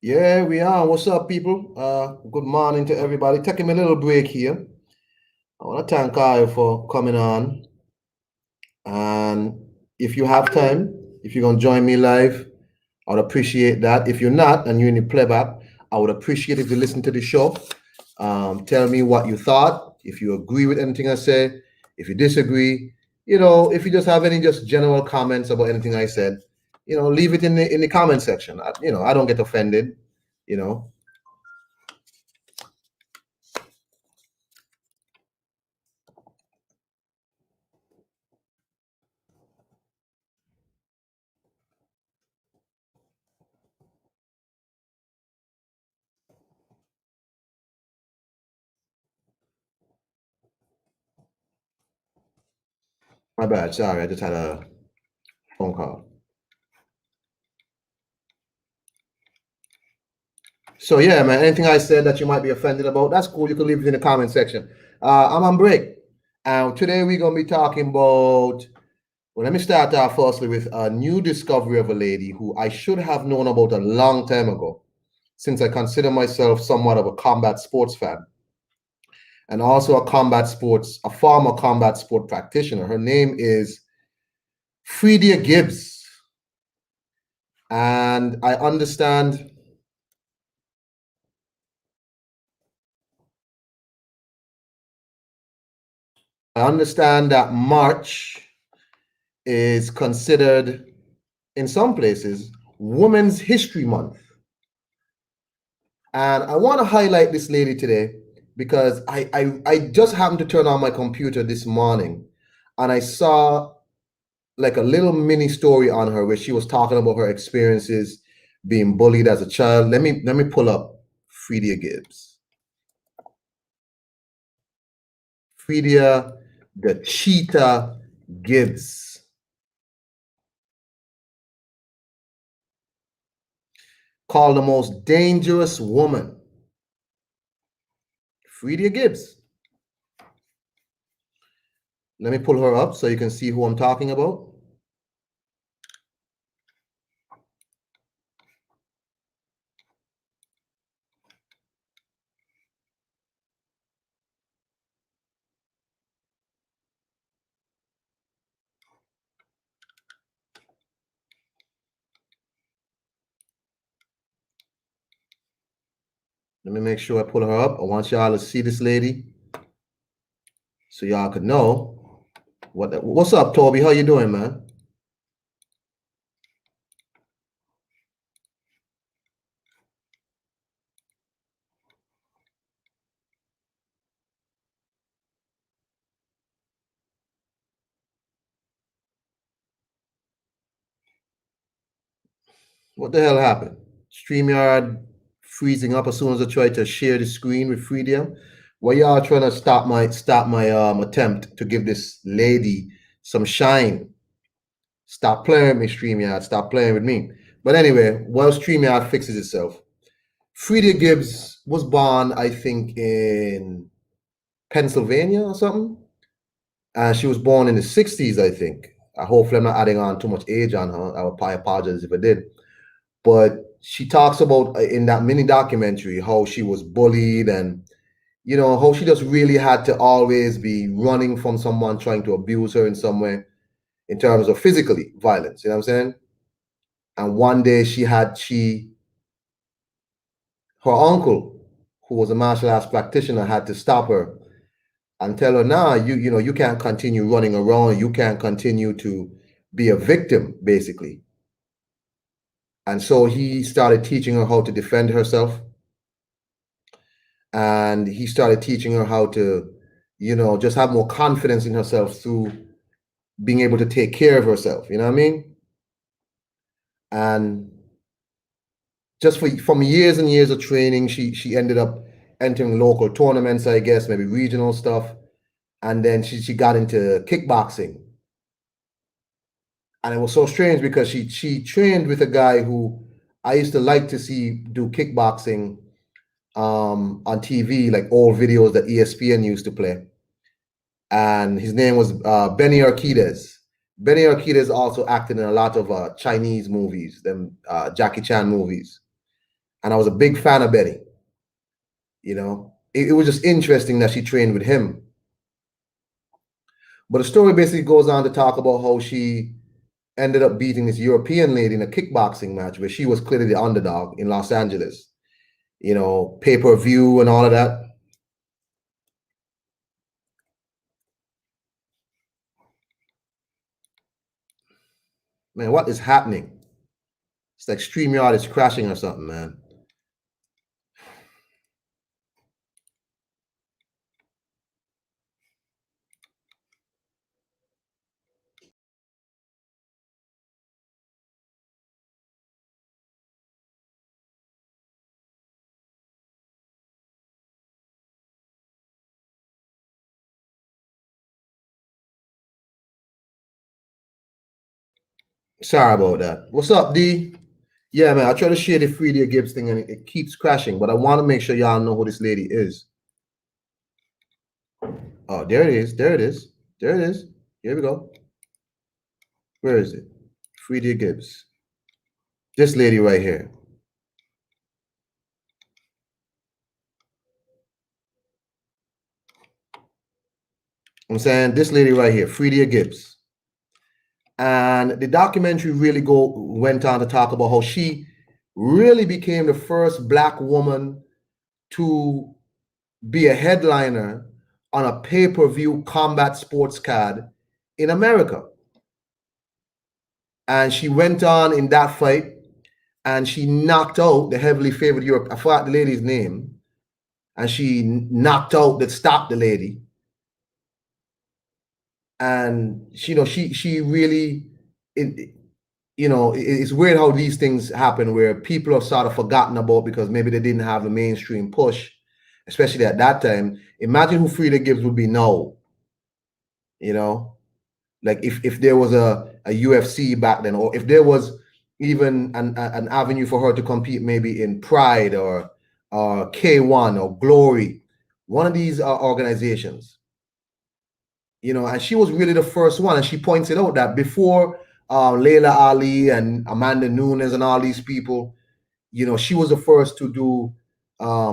Yeah, we are. What's up, people? Good morning to everybody. Taking a little break here. I want to thank Kyle for coming on. And if you have time, if you're going to join me live, I would appreciate that. If you're not and you're in the playback, I would appreciate if you listen to the show. Tell me what you thought, if you agree with anything I say, if you disagree, if you just have any just general comments about anything I said, leave it in the comment section. I don't get offended, you know. My bad. Sorry, I just had a phone call. So yeah, man. Anything I said that you might be offended about, that's cool. You can leave it in the comment section. I'm on break, and today we're gonna be talking about. Well, let me start off firstly with a new discovery of a lady who I should have known about a long time ago, since I consider myself somewhat of a combat sports fan, and also a former combat sport practitioner. Her name is Fredia Gibbs, and I understand that March is considered, in some places, Women's History Month. And I want to highlight this lady today because I just happened to turn on my computer this morning and I saw like a little mini story on her where she was talking about her experiences being bullied as a child. Let me pull up Fredia Gibbs. Fredia the Cheetah Gibbs. Called the most dangerous woman. Fredia Gibbs. Let me pull her up so you can see who I'm talking about. Let me make sure I pull her up. I want y'all to see this lady so y'all could know what's up, Toby? How you doing, man? What the hell happened? StreamYard freezing up as soon as I tried to share the screen with Fredia. Why y'all trying to stop my attempt to give this lady some shine? Stop playing with me, StreamYard. Stop playing with me. But anyway, while StreamYard fixes itself, Fredia Gibbs was born, I think, in Pennsylvania or something. She was born in the 60s, I think. Hopefully, I'm not adding on too much age on her. I would probably apologize if I did. But she talks about in that mini documentary how she was bullied and, how she just really had to always be running from someone trying to abuse her in some way in terms of physically violence. You know what I'm saying? And one day her uncle, who was a martial arts practitioner, had to stop her and tell her, nah, you can't continue running around. You can't continue to be a victim, basically. And so he started teaching her how to defend herself. And he started teaching her how to, just have more confidence in herself through being able to take care of herself. You know what I mean? And just from years and years of training, she ended up entering local tournaments, I guess, maybe regional stuff. And then she got into kickboxing. And it was so strange because she trained with a guy who I used to like to see do kickboxing on TV, like old videos that ESPN used to play. And his name was Benny Urquidez. Benny Urquidez also acted in a lot of Chinese movies, them Jackie Chan movies. and I was a big fan of Betty. You know, it was just interesting that she trained with him. But the story basically goes on to talk about how she ended up beating this European lady in a kickboxing match where she was clearly the underdog in Los Angeles. You know, pay-per-view and all of that. Man, what is happening? It's like StreamYard is crashing or something, man. Sorry about that. What's up, D? Yeah, man, I try to share the Fredia Gibbs thing and it keeps crashing, but I want to make sure y'all know who this lady is. Oh, there it is. There it is. There it is. Here we go. Where is it? Fredia Gibbs. This lady right here. I'm saying this lady right here, Fredia Gibbs. And the documentary really went on to talk about how she really became the first Black woman to be a headliner on a pay-per-view combat sports card in America. And she went on in that fight and she knocked out the heavily favored Europe. I forgot the lady's name. And she knocked out stopped the lady. And she, you know, she really, you know, it's weird how these things happen where people are sort of forgotten about because maybe they didn't have the mainstream push, especially at that time. Imagine who Freda Gibbs would be now. You know, like if there was a UFC back then, or if there was even an avenue for her to compete maybe in Pride or K1 or Glory, one of these organizations. You know, and she was really the first one. And she pointed out that before Layla Ali and Amanda Nunes and all these people, you know, she was the first to do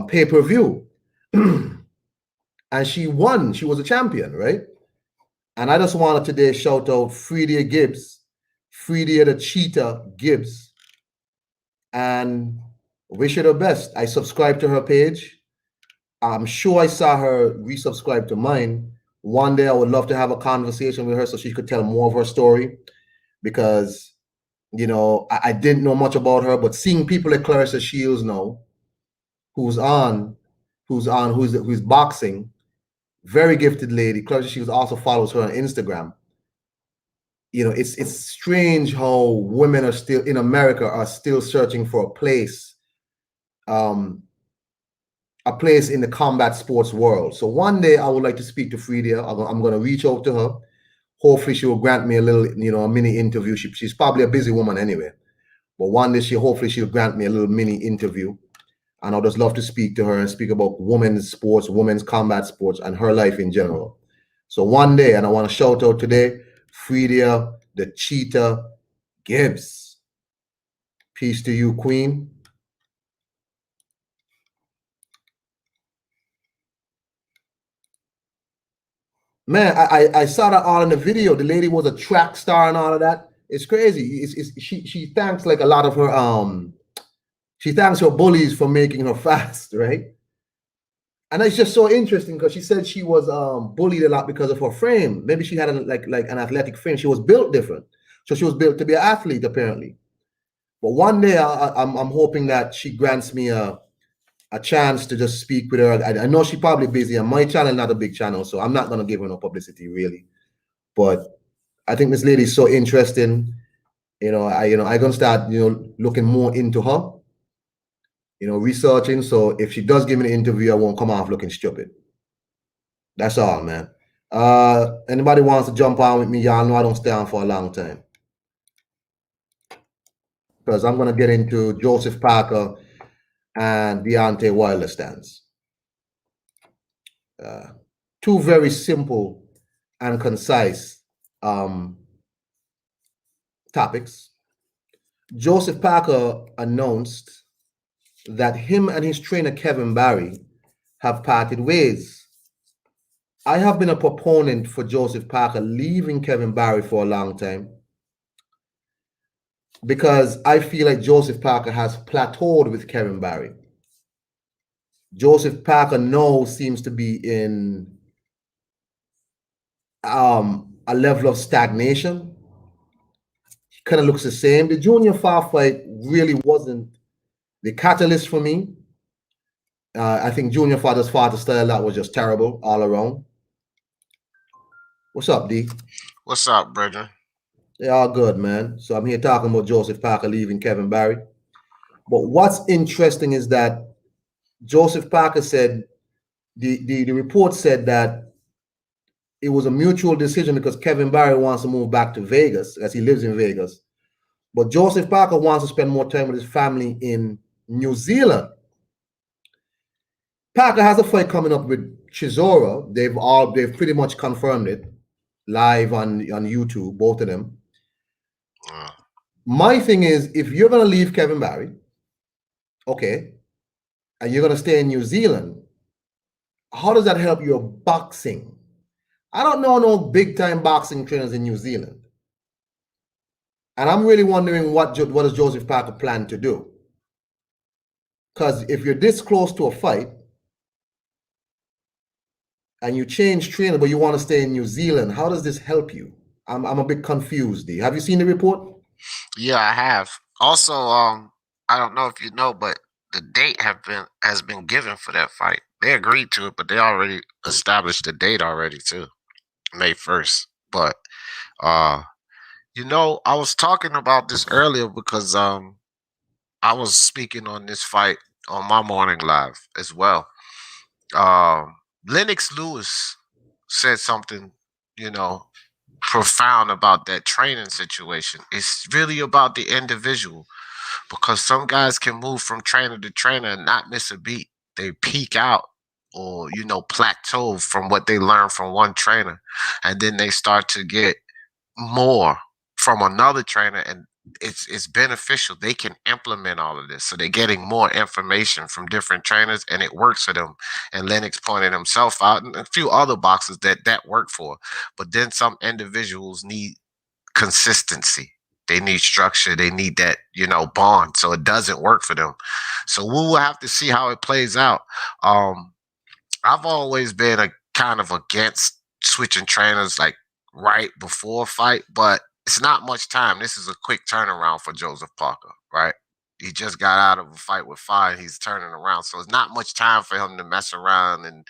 pay-per-view. And she won. She was a champion, right? And I just wanted today shout out Fredia Gibbs, Fredia the Cheetah Gibbs, and wish her the best. I subscribed to her page. I'm sure I saw her resubscribe to mine. One day I would love to have a conversation with her so she could tell more of her story, because, you know, I didn't know much about her, but seeing people like Clarissa Shields now, who's boxing, very gifted lady. Clarissa Shields also follows her on Instagram. You know, it's strange how women are still in America are still searching for a place in the combat sports world. So one day I would like to speak to Fredia. I'm going to reach out to her. Hopefully she will grant me a little, you know, a mini interview. She's probably a busy woman anyway, but one day hopefully she'll grant me a little mini interview, and I'd just love to speak to her and speak about women's sports, women's combat sports, and her life in general. So one day, and I want to shout out today, Fredia the Cheetah Gibbs. Peace to you, Queen. Man, I saw that all in the video. The lady was a track star and all of that. It's crazy. She thanks like a lot of her she thanks her bullies for making her fast, right? And it's just so interesting because she said she was bullied a lot because of her frame. Maybe she had like an athletic frame. She was built different, so she was built to be an athlete apparently. But one day I'm hoping that she grants me a chance to just speak with her. I know she's probably busy, and my channel is not a big channel, so I'm not going to give her no publicity really. But I think this lady is so interesting. I'm going to start, looking more into her, researching. So if she does give me an interview, I won't come off looking stupid. That's all, man. Anybody wants to jump on with me, y'all know I don't stay on for a long time, because I'm going to get into Joseph Parker and Deontay Wilder stance. Two very simple and concise topics. Joseph Parker announced that him and his trainer Kevin Barry have parted ways. I have been a proponent for Joseph Parker leaving Kevin Barry for a long time because I feel like Joseph Parker has plateaued with Kevin Barry. Joseph Parker now seems to be in a level of stagnation. He kind of looks the same. The Junior Far fight really wasn't the catalyst for me. I think Junior Father's father style, that was just terrible all around. What's up, D? What's up, brother? Yeah, all good, man. So I'm here talking about Joseph Parker leaving Kevin Barry. But what's interesting is that Joseph Parker said, the report said that it was a mutual decision because Kevin Barry wants to move back to Vegas as he lives in Vegas. But Joseph Parker wants to spend more time with his family in New Zealand. Parker has a fight coming up with Chisora. They've pretty much confirmed it live on YouTube, both of them. My thing is, if you're gonna leave Kevin Barry, okay, and you're gonna stay in New Zealand, how does that help your boxing? I don't know no big time boxing trainers in New Zealand, and I'm really wondering what does Joseph Parker plan to do? Because if you're this close to a fight and you change trainer, but you want to stay in New Zealand, how does this help you? I'm a bit confused. D, have you seen the report? Yeah, I have. Also, I don't know if you know, but the date has been given for that fight. They agreed to it, but they already established the date already too, May 1st. But I was talking about this earlier because I was speaking on this fight on my morning live as well. Lennox Lewis said something, you know, profound about that training situation. It's really about the individual because some guys can move from trainer to trainer and not miss a beat. They peak out or, plateau from what they learn from one trainer. And then they start to get more from another trainer, and it's beneficial. They can implement all of this. So they're getting more information from different trainers and it works for them. And Lennox pointed himself out and a few other boxers that work for. But then some individuals need consistency. They need structure. They need that, bond. So it doesn't work for them. So we will have to see how it plays out. I've always been a kind of against switching trainers like right before a fight, but it's not much time. This is a quick turnaround for Joseph Parker, right? He just got out of a fight with Fire. He's turning around. So it's not much time for him to mess around and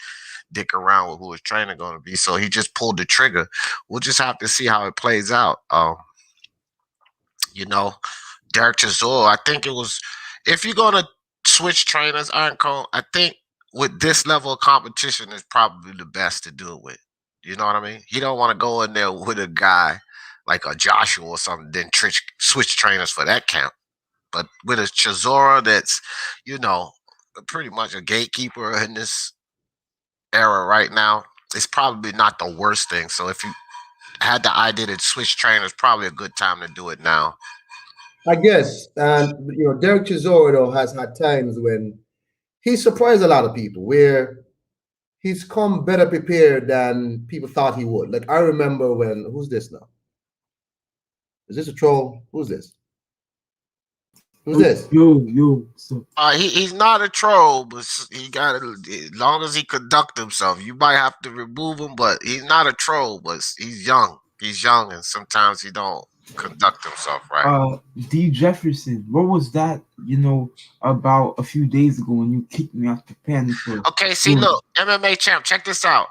dick around with who his trainer going to be. So he just pulled the trigger. We'll just have to see how it plays out. Derek Chisora, I think it was, if you're going to switch trainers, Iron Cone, I think with this level of competition is probably the best to do it with. You know what I mean? You don't want to go in there with a guy like a Joshua or something, then switch trainers for that camp. But with a Chisora that's, pretty much a gatekeeper in this era right now, it's probably not the worst thing. So if you had the idea to switch trainers, probably a good time to do it now. I guess. And, Derek Chisora, though, has had times when he surprised a lot of people where he's come better prepared than people thought he would. Like, I remember who's this now? Is this a troll? Who's this? Who's this? He's not a troll, but he got it. As long as he conduct himself, you might have to remove him. But he's not a troll. But he's young. He's young, and sometimes he don't conduct himself right. D. Jefferson, what was that? About a few days ago when you kicked me out the panel for. Okay, see, look, MMA champ, check this out.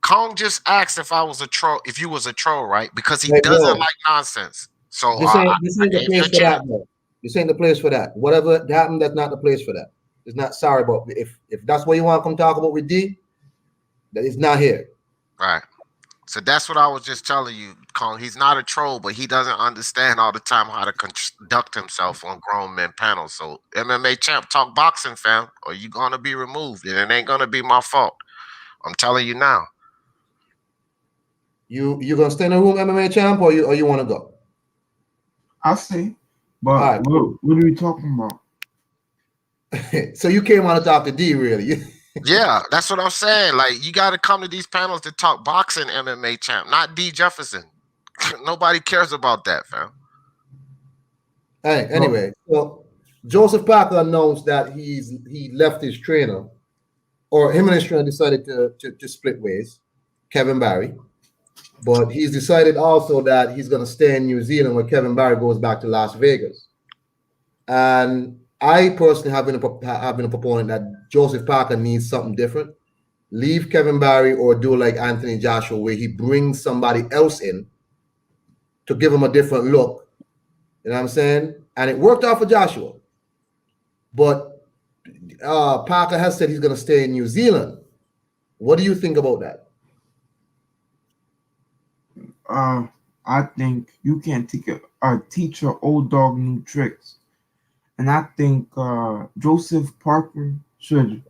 Kong just asked if I was a troll. If you was a troll, right? Because he doesn't like nonsense. So this ain't the place for that, bro. This ain't the place for that. Whatever happened, that's not the place for that. It's not. Sorry, but if that's what you want to come talk about with D, that is not here. Right. So that's what I was just telling you, Kong. He's not a troll, but he doesn't understand all the time how to conduct himself on grown men panels. So MMA champ, talk boxing, fam, or you gonna be removed, and it ain't gonna be my fault. I'm telling you now. You gonna stay in the room, MMA champ, or you want to go? I'll stay. But right, what are we talking about? So you came on to talk to D, really? Yeah, that's what I'm saying. Like, you got to come to these panels to talk boxing MMA champ, not D Jefferson. Nobody cares about that, fam. Hey, Well, anyway, so Joseph Parker announced that he left his trainer, or him and his trainer decided to split ways, Kevin Barry. But he's decided also that he's going to stay in New Zealand where Kevin Barry goes back to Las Vegas. And I personally have been a proponent that Joseph Parker needs something different. Leave Kevin Barry or do like Anthony Joshua, where he brings somebody else in to give him a different look. You know what I'm saying? And it worked out for Joshua. But Parker has said he's going to stay in New Zealand. What do you think about that? I think you can't teach an old dog new tricks. And I think Joseph Parker should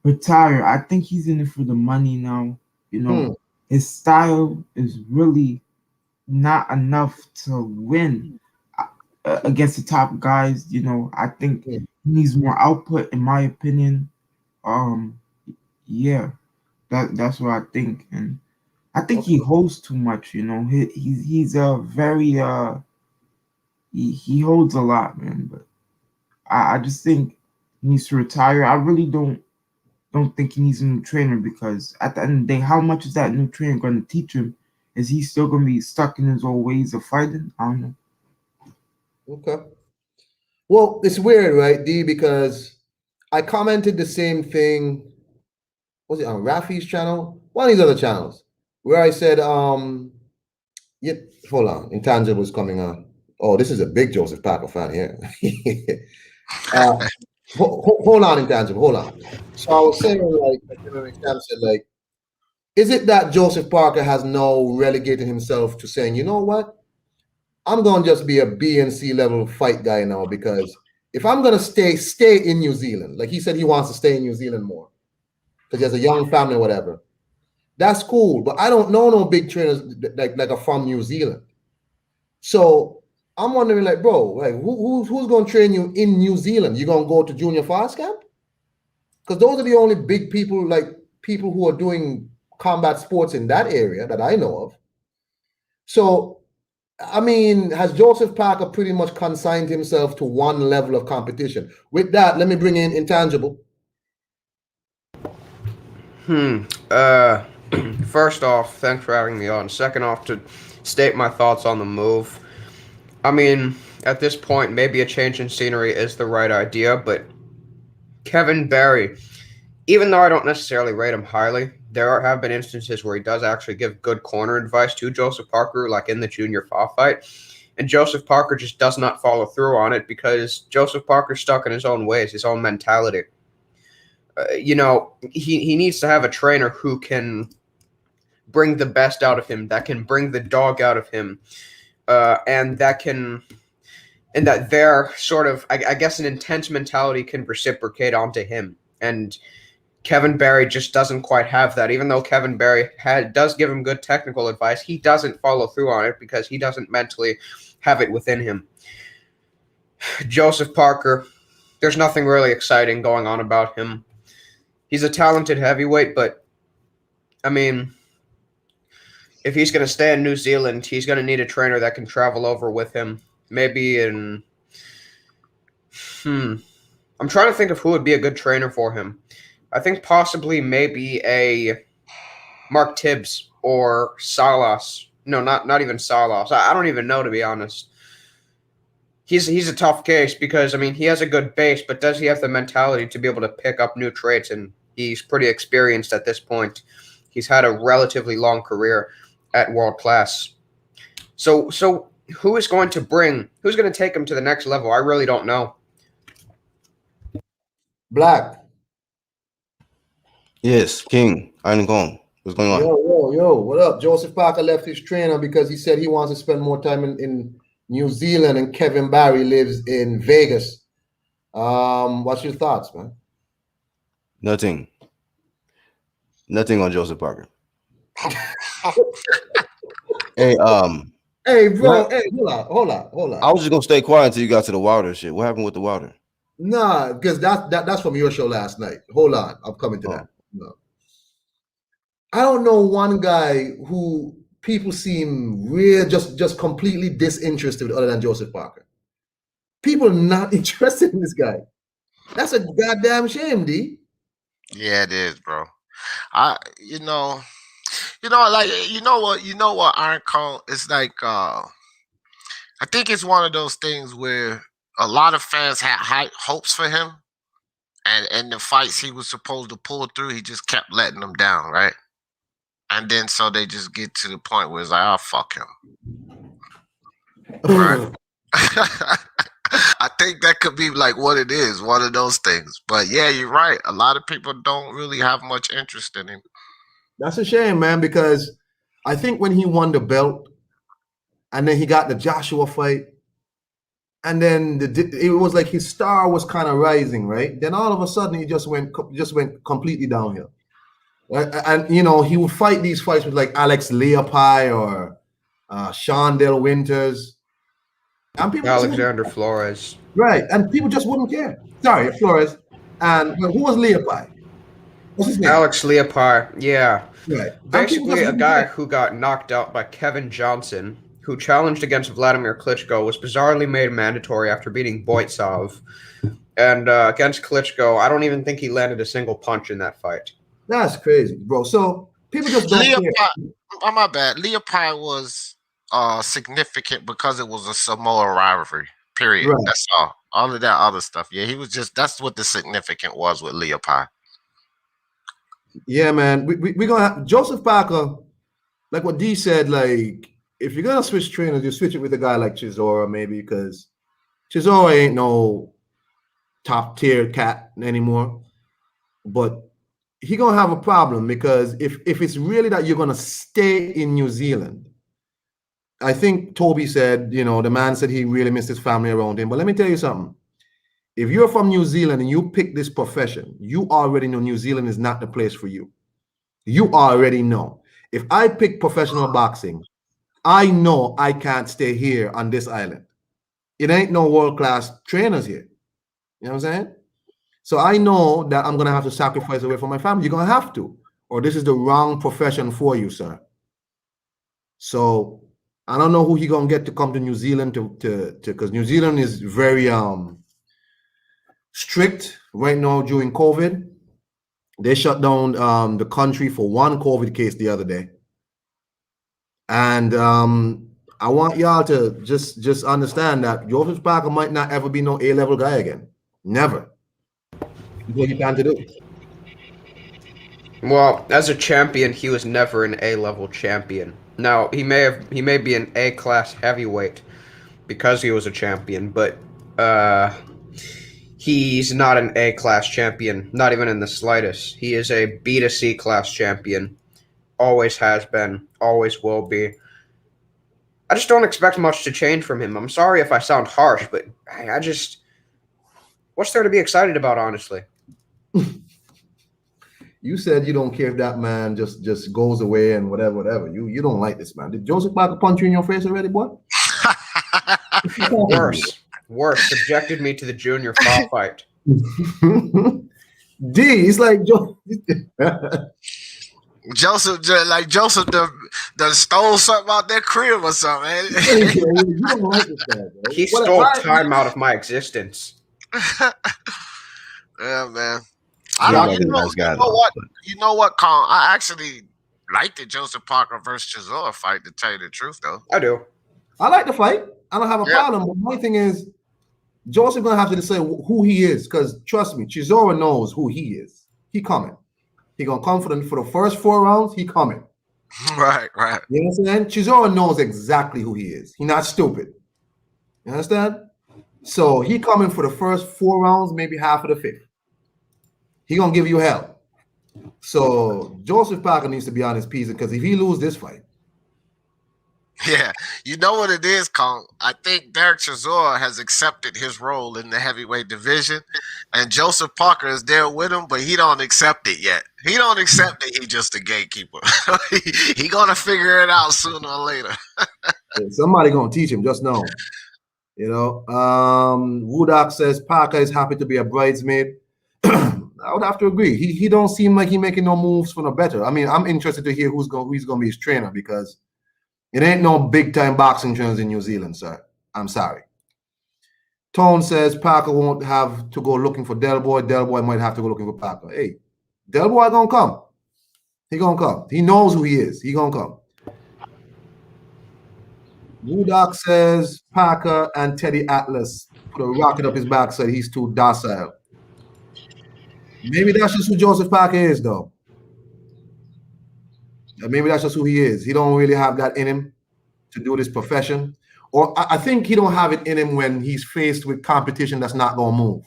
retire. I think he's in it for the money now. You know, his style is really not enough to win against the top guys. You know, I think he needs more output, in my opinion. Yeah, that's what I think, and I think he holds too much. You know, he's a very he holds a lot, man. But I just think he needs to retire. I really don't think he needs a new trainer, because at the end of the day, how much is that new trainer going to teach him? Is he still going to be stuck in his old ways of fighting? I don't know. Okay. Well, it's weird, right, D? Because I commented the same thing. Was it on Rafi's channel? One of these other channels, where I said, yeah, hold on, Intangible was coming on. Oh, this is a big Joseph Parker fan here. Hold on, Intangible, hold on. So I was saying, like, is it that Joseph Parker has now relegated himself to saying, you know what? I'm going to just be a B and C level fight guy now, because if I'm going to stay in New Zealand, like he said he wants to stay in New Zealand more because he has a young family or whatever, that's cool. But I don't know no big trainers like are from New Zealand. So I'm wondering, like, bro, like who's going to train you in New Zealand? You going to go to junior fast camp? Because those are the only big people, like people who are doing combat sports in that area that I know of. So, I mean, has Joseph Parker pretty much consigned himself to one level of competition? With that, let me bring in Intangible. First off, thanks for having me on. Second off, to state my thoughts on the move. I mean, at this point, maybe a change in scenery is the right idea, but Kevin Barry, even though I don't necessarily rate him highly, there have been instances where he does actually give good corner advice to Joseph Parker, like in the junior fight. And Joseph Parker just does not follow through on it because Joseph Parker's stuck in his own ways, his own mentality. You know, he needs to have a trainer who can bring the best out of him, that can bring the dog out of him, and that their sort of, I guess, an intense mentality can reciprocate onto him. And Kevin Barry just doesn't quite have that. Even though Kevin Barry does give him good technical advice, he doesn't follow through on it because he doesn't mentally have it within him. Joseph Parker, there's nothing really exciting going on about him. He's a talented heavyweight, but, I mean, if he's going to stay in New Zealand, he's going to need a trainer that can travel over with him. Maybe I'm trying to think of who would be a good trainer for him. I think possibly maybe a Mark Tibbs or Salas. No, not even Salas. I don't even know, to be honest. He's a tough case because, I mean, he has a good base, but does he have the mentality to be able to pick up new traits? And he's pretty experienced at this point. He's had a relatively long career at world class. So who's going to take him to the next level? I really don't know. Black. Yes, King. I'm going. What's going on? Yo, what up? Joseph Parker left his trainer because he said he wants to spend more time in New Zealand, and Kevin Barry lives in Vegas. What's your thoughts, man? Nothing on Joseph Parker. Hey, Hey, bro. Hey, hold on. I was just gonna stay quiet until you got to the Wilder shit. What happened with the Wilder? Nah, because that's from your show last night. Hold on, I'm coming to Oh. that. No. I don't know one guy who people seem real just completely disinterested with other than Joseph Parker. People are not interested in this guy. That's a goddamn shame, D. Yeah, it is, bro. You know, like you know what, Iron Cone. It's like I think it's one of those things where a lot of fans had high hopes for him, and the fights he was supposed to pull through, he just kept letting them down, right? And then so they just get to the point where it's like, oh fuck him, right? I think that could be like what it is, one of those things. But yeah, you're right. A lot of people don't really have much interest in him. That's a shame, man, because I think when he won the belt and then he got the Joshua fight, and then it was like his star was kind of rising, right? Then all of a sudden he just went completely downhill. And you know, he would fight these fights with like Alex Leopai or Shondell Winters. And people Alexander Flores. Right, and people just wouldn't care. Sorry, Flores. And who was Leopai? What's his name? Alex Leopai, yeah. Right. Basically, a guy who got knocked out by Kevin Johnson, who challenged against Vladimir Klitschko, was bizarrely made mandatory after beating Boitsov. And against Klitschko, I don't even think he landed a single punch in that fight. That's crazy, bro. So people just don't care. Oh, my bad. Leopai was significant because it was a Samoa rivalry. Period. Right. That's all. All of that other stuff. Yeah, he was just. That's what the significant was with Leopai. Yeah, man. We're gonna have Joseph Parker, like what D said. Like, if you're gonna switch trainers, you switch it with a guy like Chisora, maybe, because Chisora ain't no top tier cat anymore. But he gonna have a problem because if it's really that you're gonna stay in New Zealand, I think Toby said, you know, the man said he really missed his family around him. But let me tell you something. If you're from New Zealand and you pick this profession, you already know New Zealand is not the place for you. You already know. If I pick professional boxing, I know I can't stay here on this island. It ain't no world-class trainers here. You know what I'm saying? So I know that I'm going to have to sacrifice away from my family. You're going to have to, or this is the wrong profession for you, sir. So I don't know who he going to get to come to New Zealand because New Zealand is very strict right now during COVID. They shut down the country for one COVID case the other day. And I want y'all to just understand that Joseph Parker might not ever be no A-level guy again. Never. What you plan to do? Well, as a champion, he was never an A-level champion. Now, he may be an A-class heavyweight because he was a champion, but he's not an A-class champion, not even in the slightest. He is a B to C class champion. Always has been, always will be. I just don't expect much to change from him. I'm sorry if I sound harsh, but I just... What's there to be excited about, honestly? You said you don't care if that man just goes away and whatever. You don't like this man. Did Joseph Parker punch you in your face already, boy? Worse. Subjected me to the junior fall fight. D, it's like Joseph done stole something out their crib or something, man. You don't like this guy, bro. He stole time out of my existence. Yeah, man. You know what, Colin? I actually liked the Joseph Parker versus Chisora fight, to tell you the truth, though. I do. I like the fight. I don't have a problem. But my thing is, Joseph gonna have to decide who he is, because trust me, Chisora knows who he is. He coming. He gonna come for the first 4 rounds. He coming. Right. You understand? Chisora knows exactly who he is. He not stupid. You understand? So he coming for the first 4 rounds, maybe half of the 5th. He gonna give you hell. So Joseph Parker needs to be on his P's, because if he lose this fight, yeah, you know what it is, Kong. I think Derek Chisora has accepted his role in the heavyweight division, and Joseph Parker is there with him, but he don't accept it yet. He don't accept that he's just a gatekeeper. he gonna figure it out sooner or later. somebody gonna teach him. Just know. Woodock says Parker is happy to be a bridesmaid. I would have to agree. He don't seem like he making no moves for no better. I mean, I'm interested to hear who's gonna be his trainer, because it ain't no big time boxing trainers in New Zealand, sir. I'm sorry. Tone says Parker won't have to go looking for Del Boy. Del Boy might have to go looking for Parker. Hey, Del Boy gonna come. He gonna come. He knows who he is. He gonna come. Woodok says Parker and Teddy Atlas put a rocket up his back, said he's too docile. Maybe that's just who Joseph Parker is, though. Maybe that's just who he is. He don't really have that in him to do this profession. Or I think he don't have it in him when he's faced with competition that's not gonna move.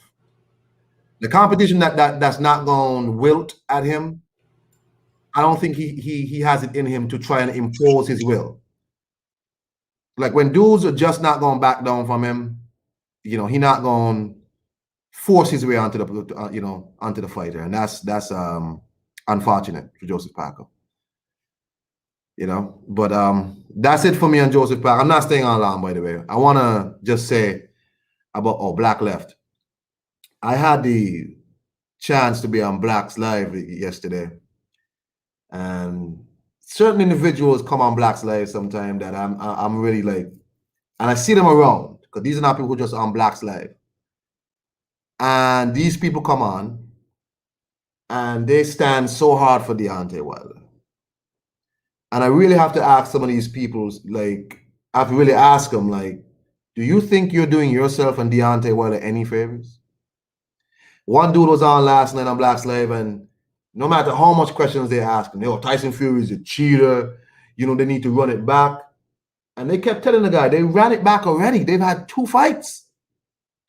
The competition that's not gonna wilt at him, I don't think he has it in him to try and impose his will. Like when dudes are just not going to back down from him, he not going to force his way onto the onto the fighter, and that's unfortunate for Joseph Parker. But that's it for me on Joseph Parker. I'm not staying on long, by the way. I want to just say about Black Left. I had the chance to be on Black's Live yesterday, and certain individuals come on Black's Live sometime that I'm really like, and I see them around, because these are not people who just on Black's Live. And these people come on and they stand so hard for Deontay Wilder. And I really have to ask some of these people, like, I have to really ask them, like, do you think you're doing yourself and Deontay Wilder any favors? One dude was on last night on Black's Live, and no matter how much questions they ask him, Tyson Fury is a cheater, they need to run it back. And they kept telling the guy, they ran it back already. They've had 2 fights.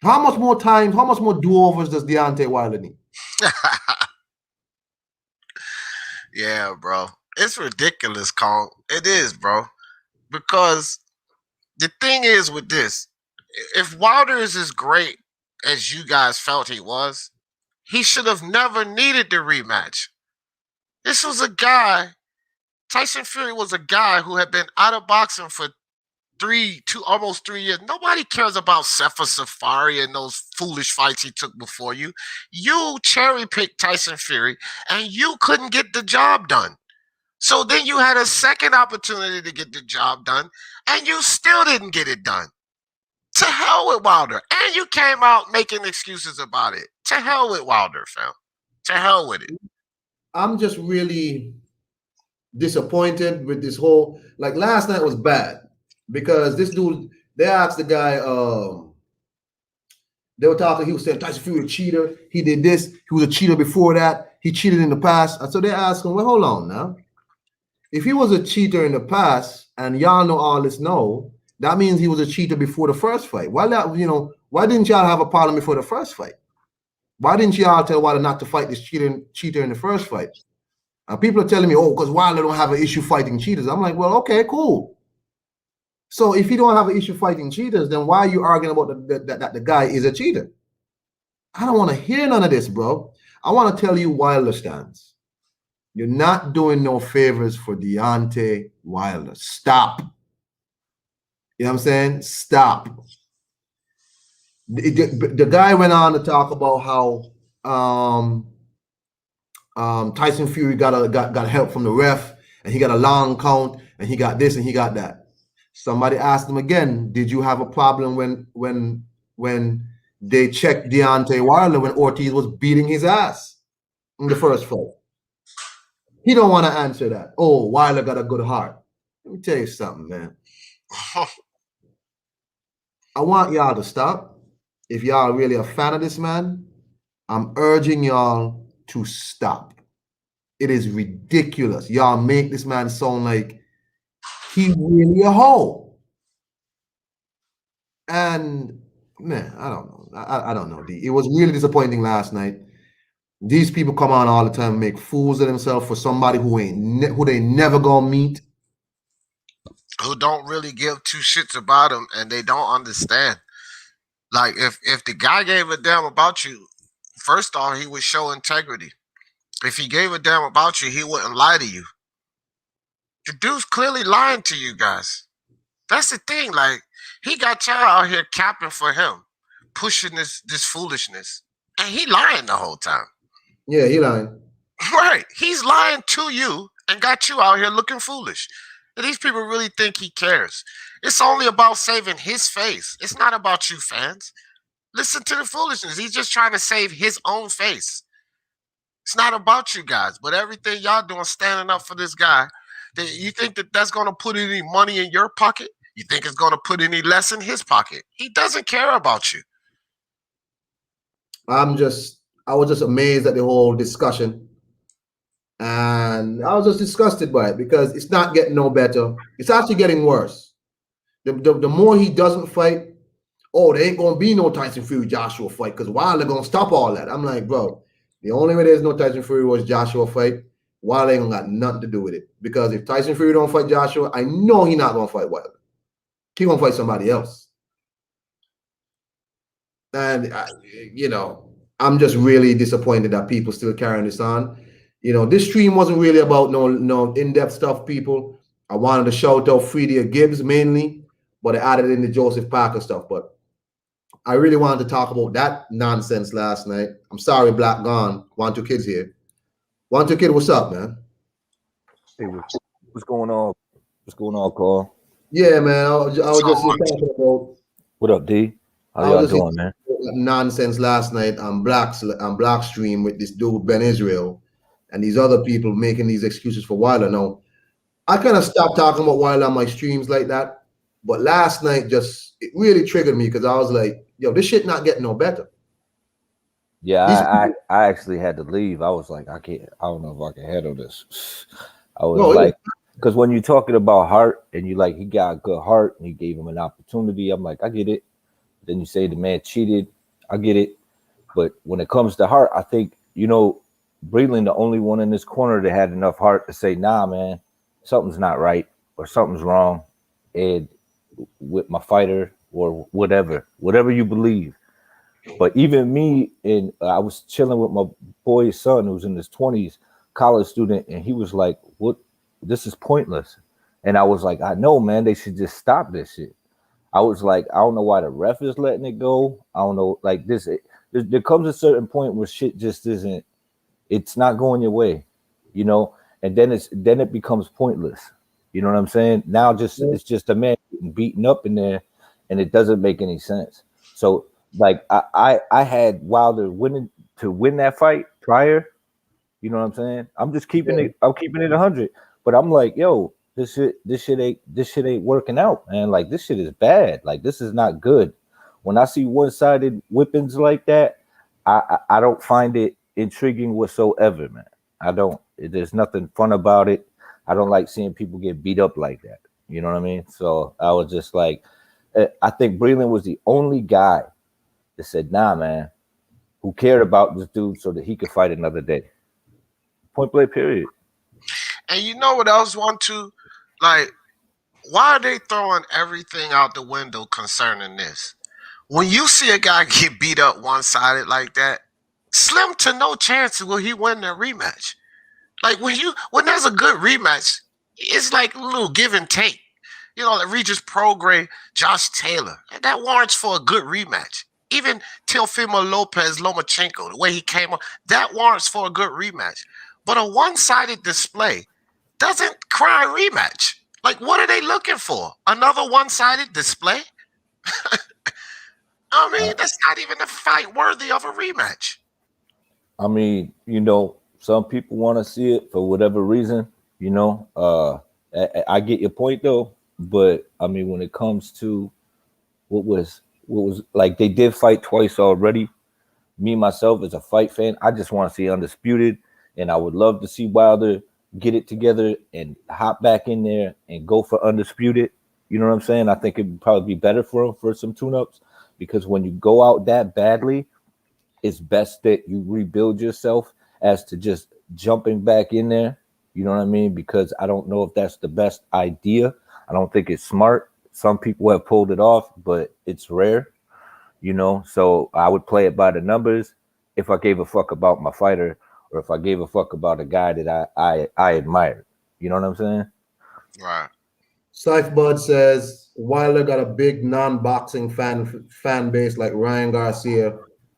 How much more time, how much more do-overs does Deontay Wilder need? Yeah, bro. It's ridiculous, Kong. It is, bro. Because the thing is with this, if Wilder is as great as you guys felt he was, he should have never needed the rematch. This was a guy, Tyson Fury was a guy who had been out of boxing for almost 3 years. Nobody cares about Sefer Safari and those foolish fights he took before you. You cherry-picked Tyson Fury, and you couldn't get the job done. So then you had a second opportunity to get the job done, and you still didn't get it done. To hell with Wilder. And you came out making excuses about it. To hell with Wilder, fam. To hell with it. I'm just really disappointed with this whole, like, last night was bad because this dude, they asked the guy, they were talking, he was saying Tyson Fury a cheater, he did this, he was a cheater before that, he cheated in the past. And so they asked him, well, hold on now. If he was a cheater in the past, and y'all know all this know, that means he was a cheater before the first fight. Why didn't y'all have a problem before the first fight? Why didn't y'all tell Wilder not to fight this cheater in the first fight? People are telling me, oh, because Wilder don't have an issue fighting cheaters. I'm like, well, okay, cool. So if you don't have an issue fighting cheaters, then why are you arguing about that the guy is a cheater? I don't want to hear none of this, bro. I want to tell you Wilder stands. You're not doing no favors for Deontay Wilder. Stop. You know what I'm saying? Stop. The guy went on to talk about how Tyson Fury got help from the ref, and he got a long count, and he got this and he got that. Somebody asked him again, did you have a problem when they checked Deontay Wilder when Ortiz was beating his ass in the first fight? He don't want to answer that. Oh, Wilder got a good heart. Let me tell you something, man. I want y'all to stop. If y'all are really a fan of this man, I'm urging y'all to stop. It is ridiculous. Y'all make this man sound like he really a hoe. And man, I don't know. I don't know, D. It was really disappointing last night. These people come on all the time and make fools of themselves for somebody who they never gonna meet. Who don't really give 2 shits about him, and they don't understand. Like, if the guy gave a damn about you, first off, he would show integrity. If he gave a damn about you, he wouldn't lie to you. The dude's clearly lying to you guys. That's the thing. Like, He got y'all out here capping for him, pushing this foolishness, and he lying the whole time. Yeah, he lying. Right. He's lying to you and got you out here looking foolish. And these people really think he cares. It's only about saving his face. It's not about you, fans. Listen to the foolishness. He's just trying to save his own face. It's not about you guys, but everything y'all doing standing up for this guy. You think that that's going to put any money in your pocket? You think it's going to put any less in his pocket? He doesn't care about you. I was just amazed at the whole discussion. And I was just disgusted by it because it's not getting no better. It's actually getting worse. The more he doesn't fight, there ain't going to be no Tyson Fury Joshua fight because Wilder going to stop all that. I'm like, bro, the only way there's no Tyson Fury was Joshua fight. Wilder ain't got nothing to do with it. Because if Tyson Fury don't fight Joshua, I know he's not going to fight Wilder. He going to fight somebody else. And, I'm just really disappointed that people still carrying this on. This stream wasn't really about no in-depth stuff, people. I wanted to shout out Fredia Gibbs mainly, but I added in the Joseph Parker stuff. But I really wanted to talk about that nonsense last night. I'm sorry, Black Gone. 1, 2 Kids here. 1, 2 Kid, what's up, man? Hey, what's going on? What's going on, Carl? Yeah, man. I was just talking about. What up, D? How y'all doing, man? Nonsense last night on Black stream with this dude Ben Israel and these other people making these excuses for Wilder. Now, I kind of stopped talking about Wilder on my streams like that, but last night it really triggered me because I was like, yo, this shit not getting no better. Yeah, I actually had to leave. I was like, I don't know if I can handle this. I was because when you're talking about heart and you like, he got a good heart and you gave him an opportunity, I'm like, I get it. Then you say the man cheated, I get it. But when it comes to heart, I think, Breland, the only one in this corner that had enough heart to say, nah, man, something's not right or something's wrong. And with my fighter or whatever you believe. But even me, and I was chilling with my boy's son who's in his 20s, college student, and he was like, what? This is pointless. And I was like, I know, man, they should just stop this shit. I was like, I don't know why the ref is letting it go. I don't know, like this. There comes a certain point where shit just isn't. It's not going your way, and then it becomes pointless. You know what I'm saying? Now it's just a man getting beaten up in there, and it doesn't make any sense. So like I had Wilder win that fight prior. You know what I'm saying? I'm just keeping it. I'm keeping it 100. But I'm like, yo, this shit ain't working out, man. Like this shit is bad. Like this is not good. When I see one-sided whippings like that, I don't find it intriguing whatsoever, man. I don't. There's nothing fun about it. I don't like seeing people get beat up like that. You know what I mean? So I was just like, I think Breland was the only guy that said, nah, man, who cared about this dude so that he could fight another day. Point blank, period. And you know what else want to? Like, why are they throwing everything out the window concerning this? When you see a guy get beat up one-sided like that, slim to no chance will he win the rematch. Like when there's a good rematch, it's like a little give and take. Like Regis Prograis, Josh Taylor, and that warrants for a good rematch. Even Teofimo Lomachenko, the way he came on, that warrants for a good rematch. But a one-sided display doesn't cry rematch. Like, what are they looking for? Another one-sided display? I mean, that's not even a fight worthy of a rematch. I mean, some people want to see it for whatever reason, I get your point though, but I mean, when it comes to what was like, they did fight twice already. Me, myself, as a fight fan, I just want to see Undisputed, and I would love to see Wilder get it together and hop back in there and go for Undisputed. You know what I'm saying? I think it would probably be better for him for some tune-ups, because when you go out that badly, it's best that you rebuild yourself as to just jumping back in there. You know what I mean? Because I don't know if that's the best idea. I don't think it's smart. Some people have pulled it off, but it's rare, So I would play it by the numbers if I gave a fuck about my fighter, or if I gave a fuck about a guy that I admired. You know what I'm saying? Right. Bud says Wilder got a big non-boxing fan base like Ryan Garcia.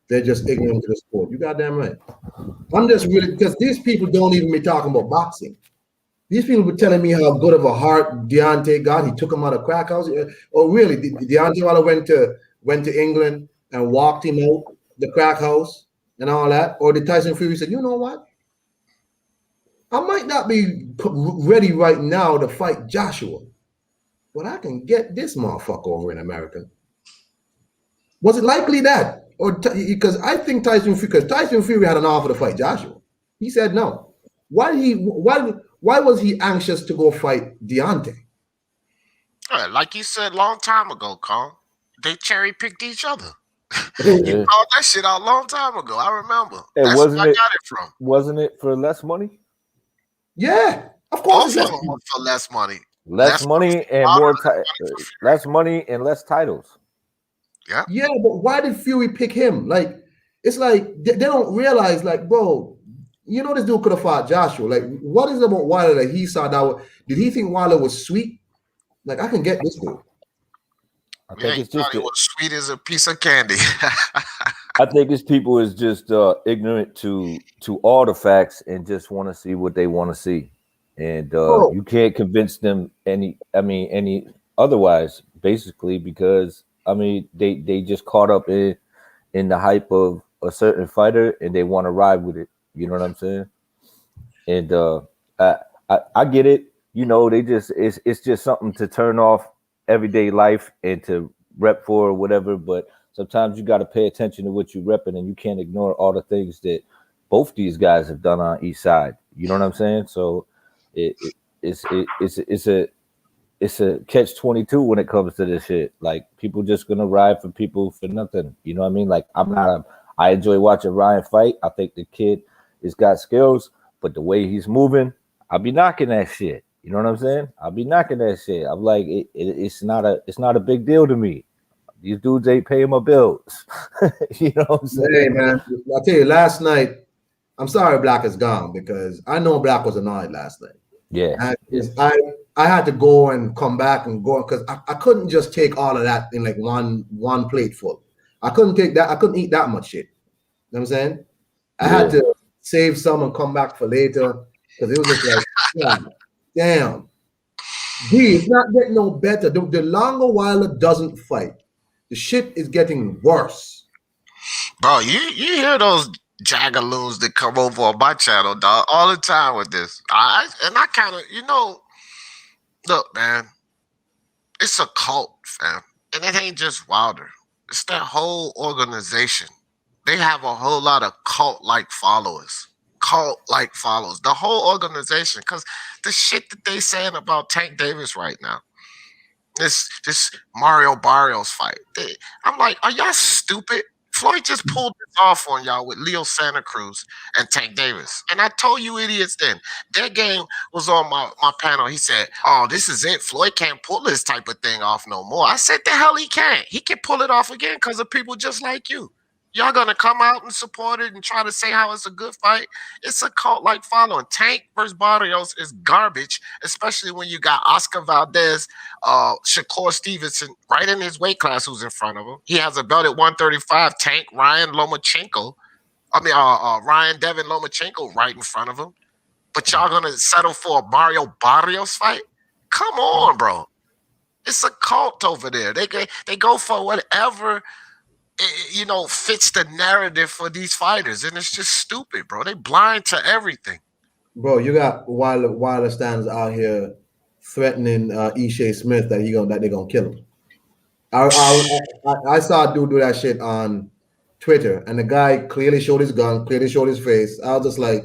They're just ignorant to the sport. You goddamn right. I'm just really because these people don't even be talking about boxing. These people were telling me how good of a heart Deontay got. He took him out of crack house. Oh, really? Deontay Wilder went to England and walked him out the crack house and all that? Or did Tyson Fury said, you know what? I might not be ready right now to fight Joshua, but I can get this motherfucker over in America. Was it likely that? Or because I think Tyson Fury had an offer to fight Joshua. He said no. Why was he anxious to go fight Deontay? Like you said a long time ago, Carl. They cherry picked each other. You called that shit out a long time ago. I remember. That's where I got it from. Wasn't it for less money? Yeah, of course. Both of them were for less money. Less money and less money and less titles. Yeah. Yeah, but why did Fury pick him? Like, it's like they don't realize, like, bro, you know this dude could have fought Joshua. Like, what is it about Wilder that he saw that? Did he think Wilder was sweet? Like, I can get this dude. I think it's just it was sweet as a piece of candy. I think it's people is just ignorant to all the facts and just want to see what they want to see, and you can't convince them any otherwise. Basically, because they just caught up in the hype of a certain fighter and they want to ride with it. You know what I'm saying? And I get it. You know, they just it's just something to turn off everyday life and to rep for or whatever. But sometimes you got to pay attention to what you're repping, and you can't ignore all the things that both these guys have done on each side. You know what I'm saying? So it's a catch-22 when it comes to this shit. Like, people just gonna ride for people for nothing. You know what I mean? Like, I enjoy watching Ryan fight. I think the kid has got skills, but the way he's moving, I'll be knocking that shit. You know what I'm saying? I'll be knocking that shit. I'm like, it's not a big deal to me. These dudes ain't paying my bills. You know what I'm saying? Hey, man, I'll tell you, last night, I'm sorry Black is gone because I know Black was annoyed last night. Yeah. I had to go and come back and go because I couldn't just take all of that in like one plate full. I couldn't take that. I couldn't eat that much shit. You know what I'm saying? I had to save some and come back for later because it was just like, damn. It's not getting no better. The longer Wilder doesn't fight, the shit is getting worse. Bro, you hear those jagaloons that come over on my channel, dog, all the time with this. I kind of, look, man, it's a cult, fam. And it ain't just Wilder. It's that whole organization. They have a whole lot of cult-like followers. The whole organization. Because the shit that they saying about Tank Davis right now, this Mario Barrios fight, I'm like, are y'all stupid? Floyd just pulled this off on y'all with Leo Santa Cruz and Tank Davis. And I told you idiots then. That game was on my panel. He said, oh, this is it. Floyd can't pull this type of thing off no more. I said, the hell he can't. He can pull it off again because of people just like you. Y'all going to come out and support it and try to say how it's a good fight? It's a cult-like following. Tank versus Barrios is garbage, especially when you got Oscar Valdez, Shakur Stevenson right in his weight class who's in front of him. He has a belt at 135. Tank, Ryan Devin Lomachenko right in front of him. But y'all going to settle for a Mario Barrios fight? Come on, bro. It's a cult over there. They go for whatever fits the narrative for these fighters, and it's just stupid, bro. They blind to everything. Bro, you got Wilder stands out here threatening Ishe Smith that they're gonna kill him. I saw a dude do that shit on Twitter, and the guy clearly showed his gun, clearly showed his face. I was just like,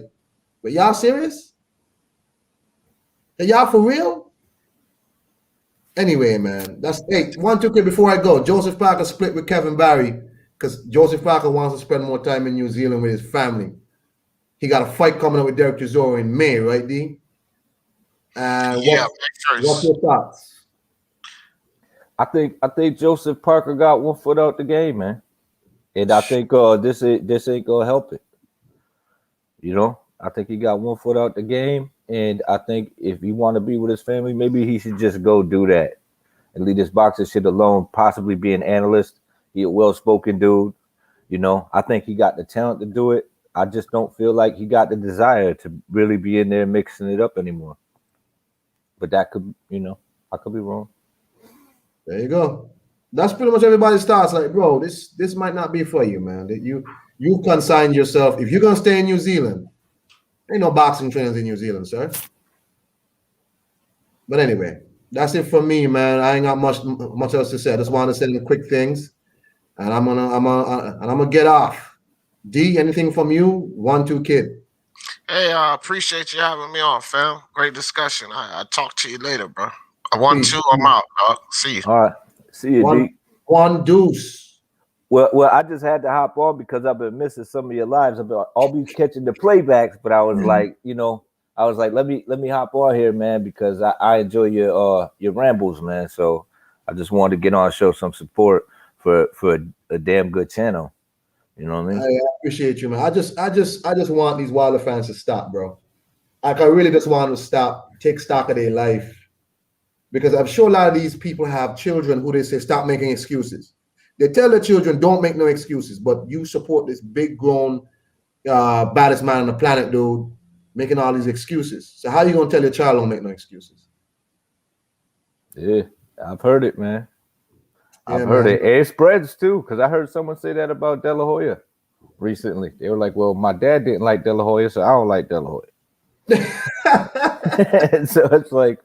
but y'all serious? Are y'all for real? Anyway, man, that's 1, 2, 3 before I go. Joseph Parker split with Kevin Barry because Joseph Parker wants to spend more time in New Zealand with his family. He got a fight coming up with Derek Chisora in May, right, D? What's your thoughts? I think Joseph Parker got one foot out the game, man, and I think this ain't gonna help it. I think he got one foot out the game, And I think if he want to be with his family, maybe he should just go do that and leave this boxing shit alone. Possibly be an analyst. He a well-spoken dude. You know, I think he got the talent to do it. I just don't feel like he got the desire to really be in there mixing it up anymore. But that could, you know, I could be wrong. There you go. That's pretty much everybody's thoughts. Like, bro, this might not be for you, man. That you consign yourself. If you're gonna stay in New Zealand, ain't no boxing trainers in New Zealand, sir. But anyway, that's it for me, man. I ain't got much else to say. I just wanted to say the quick things, and I'm gonna get off. D, anything from you? 1, 2, kid. Hey, I appreciate you having me on, fam. Great discussion. I talk to you later, bro. 1, 2, I'm out, dog. See you. All right. See you, D. One deuce. Well, I just had to hop on because I've been missing some of your lives. I'll be catching the playbacks, but I was like, you know, let me hop on here, man, because I enjoy your rambles, man. So I just wanted to get on and show some support for a damn good channel. You know what I mean? I appreciate you, man. I just want these Wilder fans to stop, bro. Like, I really just want them to stop, take stock of their life. Because I'm sure a lot of these people have children who they say, stop making excuses. They tell their children, don't make no excuses, but you support this big grown, baddest man on the planet, dude, making all these excuses. So how are you going to tell your child don't make no excuses? Yeah, I've heard it, man. Yeah, I've heard it. It spreads too, because I heard someone say that about De La Hoya recently. They were like, well, my dad didn't like De La Hoya, so I don't like De La Hoya. So it's like,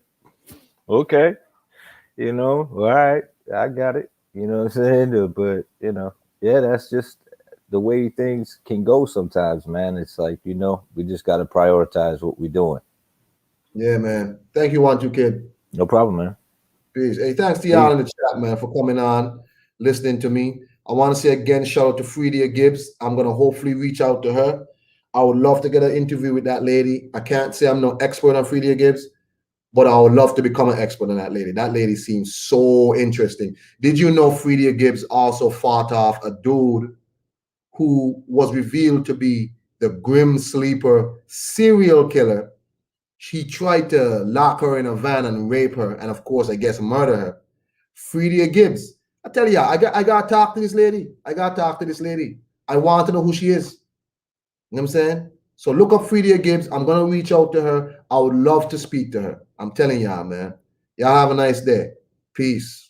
okay, you know, all right, I got it. You know what I'm saying? But, you know, yeah, that's just the way things can go sometimes, man. It's like, you know, we just got to prioritize what we're doing. Yeah, man. Thank you, 1, 2, kid. No problem, man. Peace. Hey, thanks to y'all in the chat, man, for coming on, listening to me. I want to say again, shout out to Fredia Gibbs. I'm going to hopefully reach out to her. I would love to get an interview with that lady. I can't say I'm no expert on Fredia Gibbs, but I would love to become an expert on that lady. That lady seems so interesting. Did you know Fredia Gibbs also fought off a dude who was revealed to be the Grim Sleeper serial killer? She tried to lock her in a van and rape her, and of course, I guess murder her. Fredia Gibbs. I tell you, I got to talk to this lady. I want to know who she is. You know what I'm saying? So look up Fredia Gibbs. I'm going to reach out to her. I would love to speak to her. I'm telling y'all, man. Y'all have a nice day. Peace.